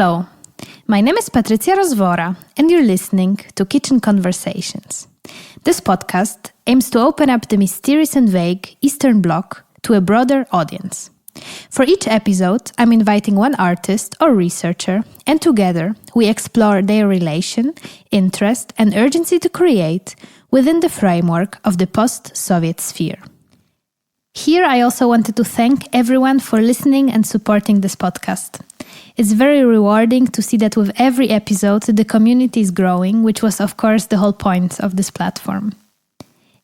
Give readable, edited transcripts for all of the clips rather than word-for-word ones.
Hello, my name is Patrycja Rozwora, and you're listening to Kitchen Conversations. This podcast aims to open up the mysterious and vague Eastern Bloc to a broader audience. For each episode, I'm inviting one artist or researcher, and together we explore their relation, interest, and urgency to create within the framework of the post-Soviet sphere. Here, I also wanted to thank everyone for listening and supporting this podcast. It's very rewarding to see that with every episode, the community is growing, which was, of course, the whole point of this platform.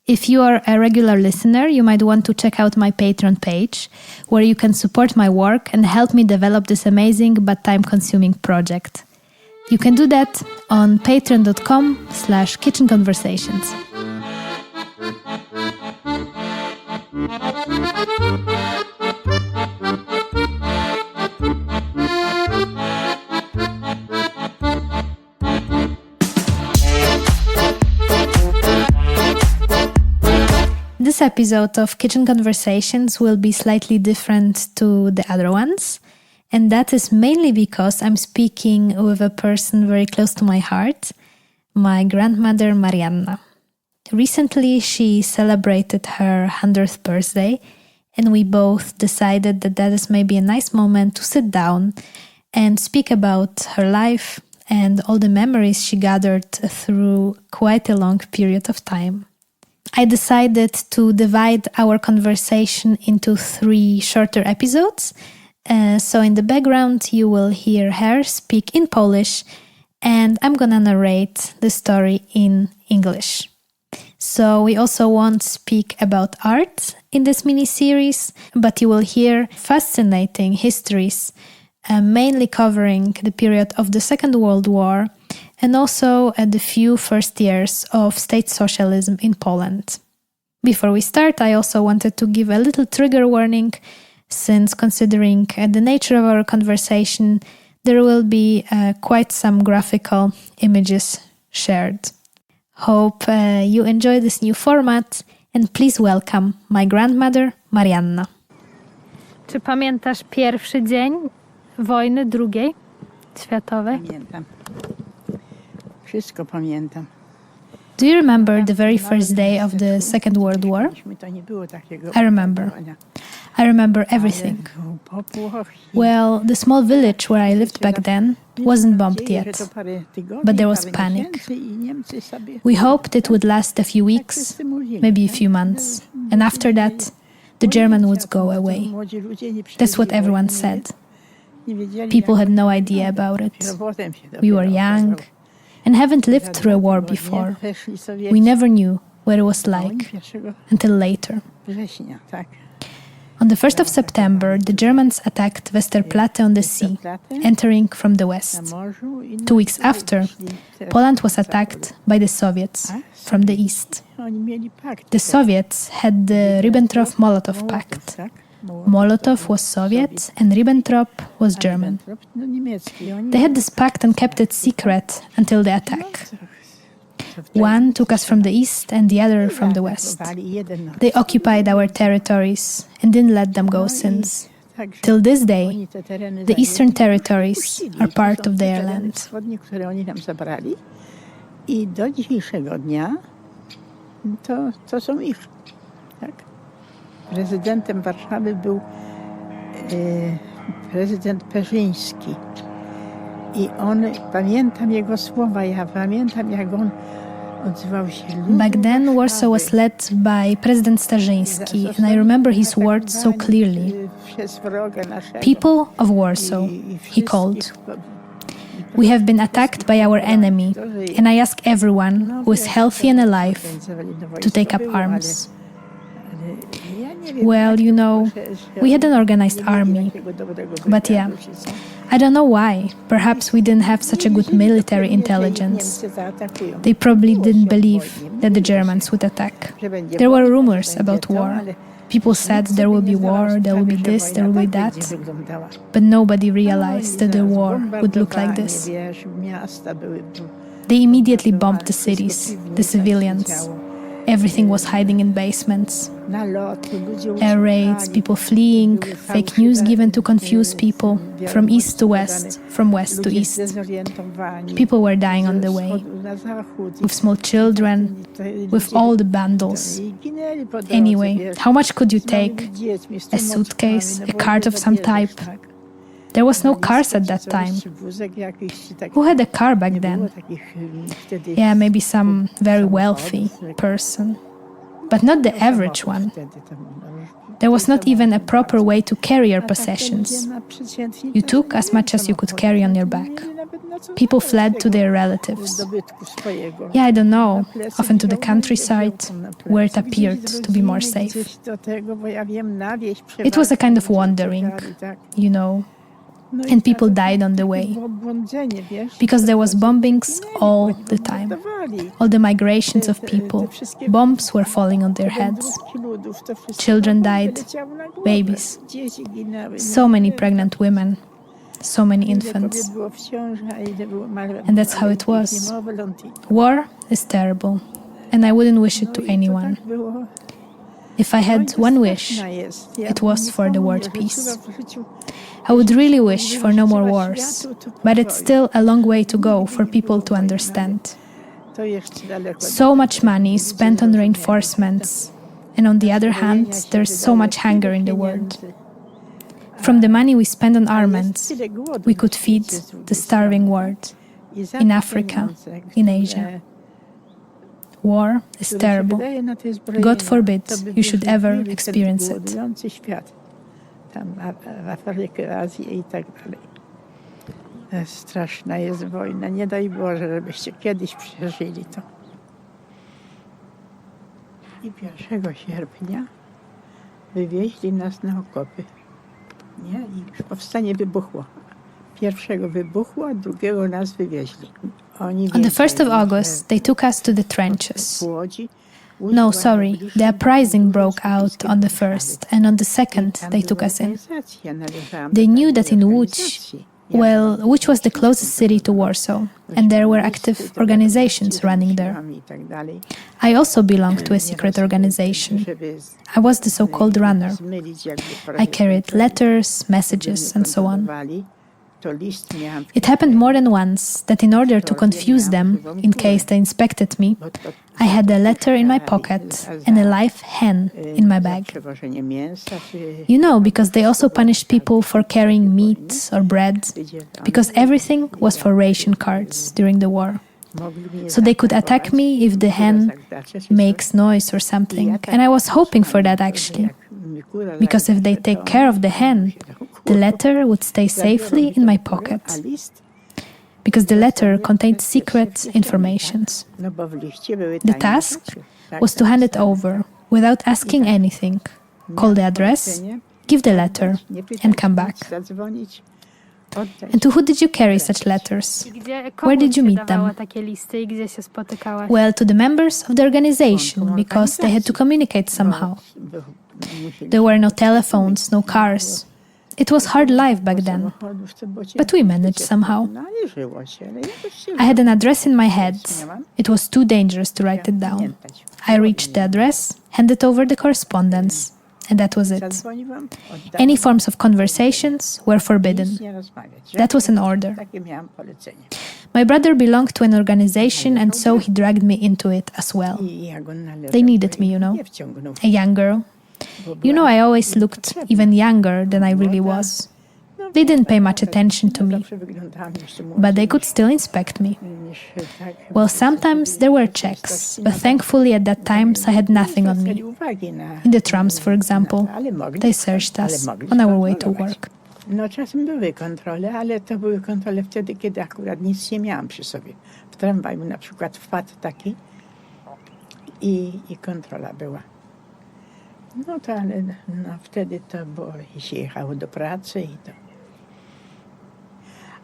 If you are a regular listener, you might want to check out my Patreon page, where you can support my work and help me develop this amazing but time-consuming project. You can do that on patreon.com/kitchenconversations. This episode of Kitchen Conversations will be slightly different to the other ones, and that is mainly because I'm speaking with a person very close to my heart, my grandmother Marianna. Recently, she celebrated her 100th birthday, and we both decided that that is maybe a nice moment to sit down and speak about her life and all the memories she gathered through quite a long period of time. I decided to divide our conversation into 3 shorter episodes. So in the background, you will hear her speak in Polish, and I'm gonna narrate the story in English. So we also won't speak about art in this mini-series, but you will hear fascinating histories, mainly covering the period of the Second World War and also the few first years of state socialism in Poland. Before we start, I also wanted to give a little trigger warning, since considering the nature of our conversation, there will be quite some graphical images shared. Hope you enjoy this new format, and please welcome my grandmother, Marianna. Czy pamiętasz pierwszy dzień wojny II światowej? Pamiętam. Wszystko pamiętam. Do you remember the very first day of the Second World War? I remember. I remember everything. Well, the small village where I lived back then wasn't bombed yet, but there was panic. We hoped it would last a few weeks, maybe a few months, and after that, the Germans would go away. That's what everyone said. People had no idea about it. We were young and haven't lived through a war before. We never knew what it was like until later. On the 1st of September, the Germans attacked Westerplatte on the sea, entering from the west. 2 weeks after, Poland was attacked by the Soviets from the east. The Soviets had the Ribbentrop-Molotov Pact. Molotov was Soviet and Ribbentrop was German. They had this pact and kept it secret until the attack. One took us from the east and the other from the west. They occupied our territories and didn't let them go since. Till this day, the eastern territories are part of their land. I do dzisiejszego dnia to są ich. Tak? Prezydentem Warszawy był prezydent Perzyński. I pamiętam jego słowa, ja pamiętam, jak on odzywał się. Back then, Warsaw was led by President Starzyński, and I remember his words so clearly. People of Warsaw, he called. We have been attacked by our enemy, and I ask everyone who is healthy and alive to take up arms. Well, you know, we had an organized army, but yeah, I don't know why. Perhaps we didn't have such a good military intelligence. They probably didn't believe that the Germans would attack. There were rumors about war. People said there will be war, there will be this, there will be that, but nobody realized that the war would look like this. They immediately bombed the cities, the civilians. Everything was hiding in basements. naloty, ludzie Air raids, uciekali. people fleeing, Były fake news fałszywe, given to confuse people, from east to wiadomości west, from west to ludzie east. zdezorientowani, People were dying on ze the way, wschodu na zachód, with small children, with all the bundles. i ginęli po drodze, Anyway, wiesz, how much could you z małymi take? dziećmi, z A tymi suitcase, oczkami, a bo cart of nie some dobierzesz, type? tak. There was no Walizka cars at czy that coś, time. czy wózek jakiś, tak. Who had a car back Nie było then? takich, wtedy Yeah, maybe some very samochodów, wealthy jak- person, but not the average samochód one. wtedy tam, There was not even a proper way to carry your A tak to possessions. ludzie na przeciętni You też took nie as mieli much as you could samochodów, carry on your nie back. mieli nawet na co People zabrać fled to tego their relatives. zdobytku swojego. Yeah, I don't know, Na plecy often to the wziął, countryside, wziął na plecy, where it gdzieś appeared z to be more rodziny, safe. gdzieś do tego, bo ja wiem, na wieś It was a kind of przeważnie wandering, uciekali, tak. you know, No i and people teraz died on the takie way. błądzenie, wiesz, because there was ludzie bombings ginęli, all bo the time. bombardowali. All the migrations of Te people, wszystkie bombs were falling on their heads. wędrówki ludów, to wszystko Children bomby died, leciały na głowę. babies. Dzieci ginęły. So many pregnant women, so many Ile infants. kobiet było w ciąży, a ile było And that's how it was. niemowląt. War is terrible, and I wouldn't wish it No to i to anyone. tak było. If I No i had to one straszne wish, jest. Ja it bym was for the nikomu world nie peace. życzyła w życiu, I would really wish gdybym for no more życzyła wars, światu, to but it's pokoju. still a long way to go Nigdy for nie people było to wojny, understand. to jeszcze daleko So much money is spent on reinforcements, and on the other hand, there's so much hunger in the world. From the money we spend on armaments, we could feed the starving world in Africa, in Asia. War is terrible. God forbid you should ever experience it. Świat. Tam w Afrykę, Azję i tak dalej. Straszna jest wojna. Nie daj Boże, żebyście kiedyś przeżyli to. I 1 sierpnia wywieźli nas na okopy. Nie? I powstanie wybuchło. Pierwszego wybuchło, a drugiego nas wywieźli. Oni On the 1st of wiedzieli, August, they took us to the że trenches. w Łodzi No, sorry, the uprising broke out on the 1st, and on the 2nd, they took us in. They knew that in Łódź, well, Łódź was the closest city to Warsaw, and there were active organizations running there. I also belonged to a secret organization. I was the so-called runner. I carried letters, messages, and so on. It happened more than once that in order to confuse them, in case they inspected me, I had a letter in my pocket and a live hen in my bag. You know, because they also punished people for carrying meat or bread, because everything was for ration cards during the war. So they could attack me if the hen makes noise or something, and I was hoping for that actually, because if they take care of the hen, the letter would stay safely in my pocket, because the letter contained secret informations. The task was to hand it over without asking anything, call the address, give the letter, and come back. And to who did you carry such letters? Where did you meet them? Well, to the members of the organization, because they had to communicate somehow. There were no telephones, no cars. It was hard life back then, but we managed somehow. I had an address in my head. It was too dangerous to write it down. I reached the address, handed over the correspondence, and that was it. Any forms of conversations were forbidden. That was an order. My brother belonged to an organization, and so he dragged me into it as well. They needed me, you know, a young girl. You know, I always looked even younger than I really was. They didn't pay much attention to me, but they could still inspect me. Well, sometimes there were checks, but thankfully at that times I had nothing on me. In the trams, for example, they searched us on our way to work. No czasem były kontrole, ale to były kontrole wtedy, kiedy akurat nic nie miałam przy sobie. W tramwaju na przykład wpadł taki i kontrola była. No to ale no, wtedy to było i się jechało do pracy i to.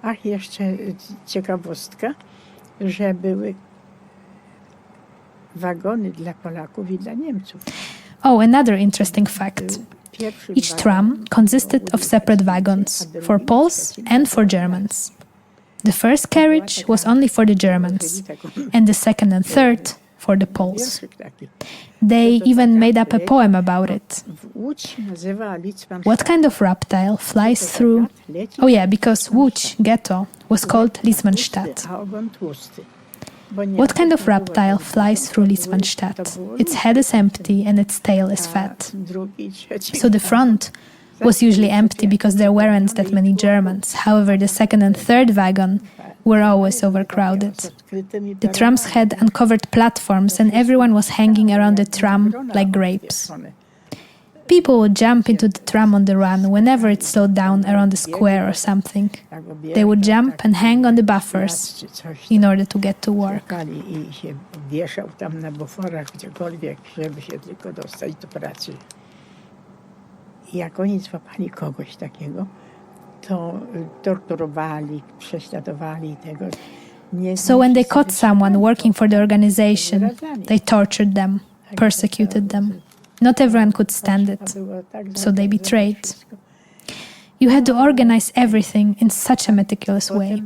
Ach, jeszcze ciekawostka, że były wagony dla Polaków i dla Niemców. Oh, another interesting fact. Each tram consisted of separate wagons for Poles and for Germans. The first carriage was only for the Germans, and the second and third for the Poles. Wierszyk taki. They even made up a poem about it. W Łódź nazywała Litzmann. What kind of reptile flies through... Oh yeah, because Łódź, ghetto, was called Litzmannstadt. A ogon tłusty. What kind of reptile flies through Litzmannstadt? Its head is empty and its tail is fat. So the front was usually empty because there weren't that many Germans. However, the second and third wagon were always overcrowded. The trams had uncovered platforms and everyone was hanging around the tram like grapes. People would jump into the tram on the run whenever it slowed down around a square or something. They would jump and hang on the buffers in order to get to work. I się wieszał tam na buforach, gdziekolwiek, żeby się tylko dostać do pracy. I jak oni złapali kogoś takiego, to torturowali, prześladowali tego. So when they caught someone working for the organization, they tortured them, persecuted them. Not everyone could stand it, so they betrayed. You had to organize everything in such a meticulous way.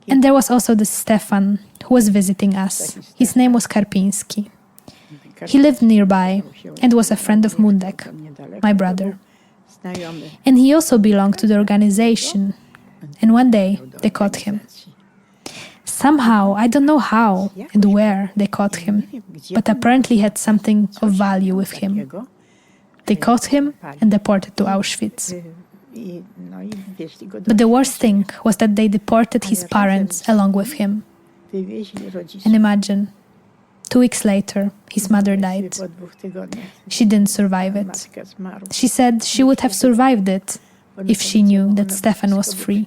And there was also this Stefan, who was visiting us. His name was Karpiński. He lived nearby and was a friend of Mundek, my brother. And he also belonged to the organization. And one day, they caught him. Somehow, I don't know how and where they caught him, but apparently had something of value with him. They caught him and deported to Auschwitz. But the worst thing was that they deported his parents along with him. And imagine, 2 weeks later, his mother died. She didn't survive it. She said she would have survived it if she knew that Stefan was free.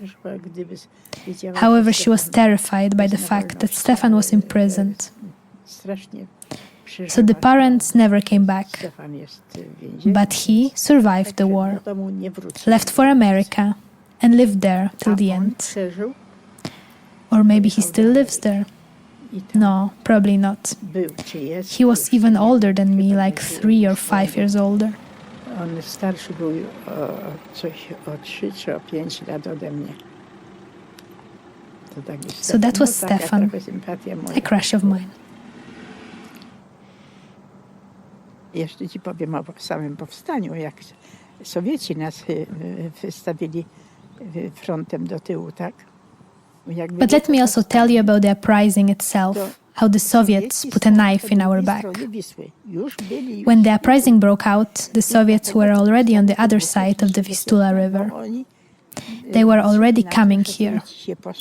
However, she was terrified by the fact that Stefan was imprisoned. So the parents never came back. But he survived the war, left for America, and lived there till the end. Or maybe he still lives there. No, probably not. He was even older than me, like 3 or 5 years older. On starszy był coś o 3 czy o 5 lat ode mnie. So that was Stefan, a crush of mine. Jeszcze ci powiem o samym powstaniu, jak Sowieci nas wystawili frontem do tyłu, tak? But let me also tell you about the uprising itself, how the Soviets put a knife in our back. When the uprising broke out, the Soviets were already on the other side of the Vistula River. They were already coming here.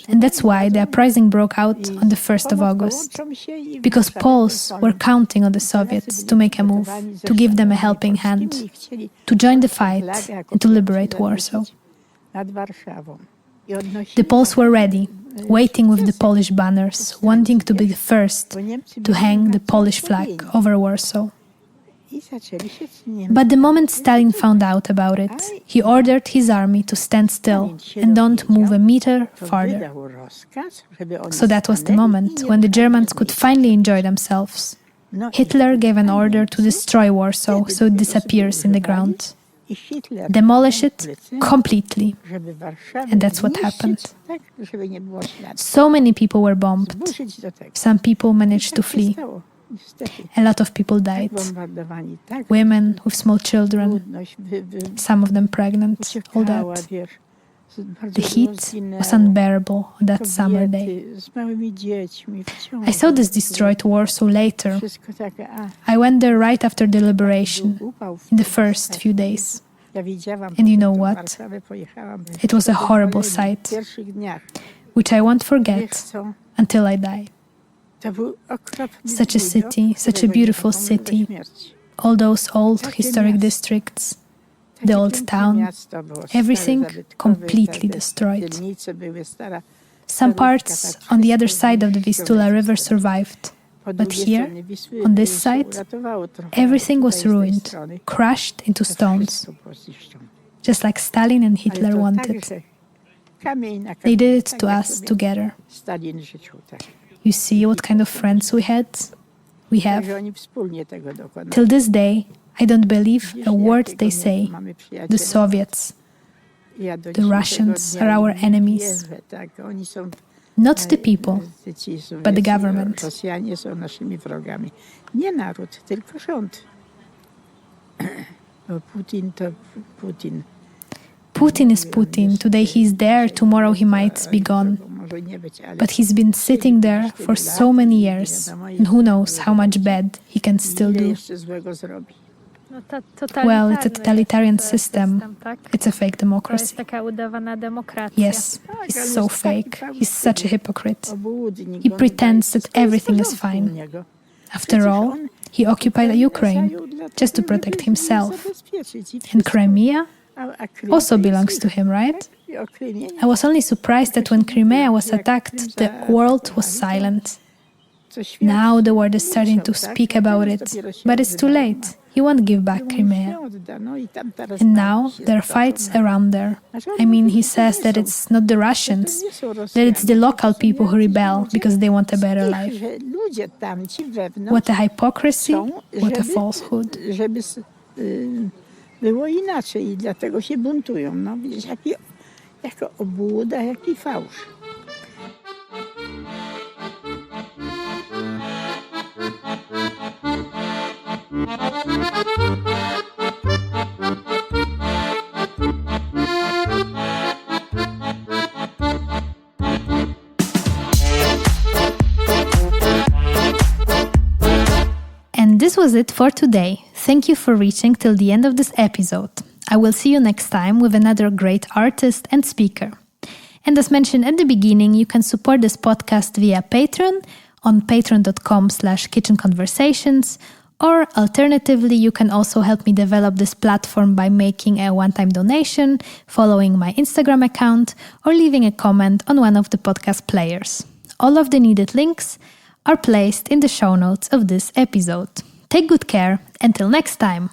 And that's why the uprising broke out on the 1st of August. Because Poles were counting on the Soviets to make a move, to give them a helping hand, to join the fight and to liberate Warsaw. The Poles were ready, waiting with the Polish banners, wanting to be the first to hang the Polish flag over Warsaw. But the moment Stalin found out about it, he ordered his army to stand still and don't move a meter farther. So that was the moment when the Germans could finally enjoy themselves. Hitler gave an order to destroy Warsaw so it disappears in the ground. Demolish it completely. And that's what happened. So many people were bombed. Some people managed to flee. A lot of people died. Women with small children, some of them pregnant, all that. The heat was unbearable on that summer day. I saw this destroyed Warsaw later. I went there right after the liberation, in the first few days. And you know what? It was a horrible sight, which I won't forget until I die. Such a city, such a beautiful city. All those old historic districts, the old town, everything completely destroyed. Some parts on the other side of the Vistula River survived, but here, on this side, everything was ruined, crushed into stones, just like Stalin and Hitler wanted. They did it to us together. You see what kind of friends we had? We have. Till this day, I don't believe a word they say. The Soviets, the Russians are our enemies. not the people, but the government. Rosjanie są naszymi wrogami. Nie naród, tylko rząd. Bo Putin to Putin. Putin is Putin. Today he's there, tomorrow he might be gone. Może nie być, ale But he's been sitting there for so many years, and who knows how much bad he can still ile do. jeszcze złego zrobi. Well, it's a totalitarian system. Tak? It's a fake To jest democracy. taka udawana demokracja. Yes, he's so fake. He's such a hypocrite. Obłudnik, He on pretends wydaje, that wszystko jest w everything is porządku u fine. niego. After all, he occupied Ukraine just to protect himself. And Crimea also belongs to him, right? I was only surprised that when Crimea was attacked, the world was silent. Now the world is starting to speak about it, but it's too late. He won't give back Crimea. And now there are fights around there. I mean, he says that it's not the Russians, that it's the local people who rebel because they want a better life. What a hypocrisy, what a falsehood. Żeby było inaczej i dlatego się buntują. No widzisz, jaka obłuda, jaki fałsz. And this was it for today. Thank you for reaching till the end of this episode. I will see you next time with another great artist and speaker. And as mentioned at the beginning, you can support this podcast via Patreon on patreon.com/kitchenconversations, or alternatively, you can also help me develop this platform by making a one-time donation, following my Instagram account, or leaving a comment on one of the podcast players. All of the needed links are placed in the show notes of this episode. Take good care. Until next time.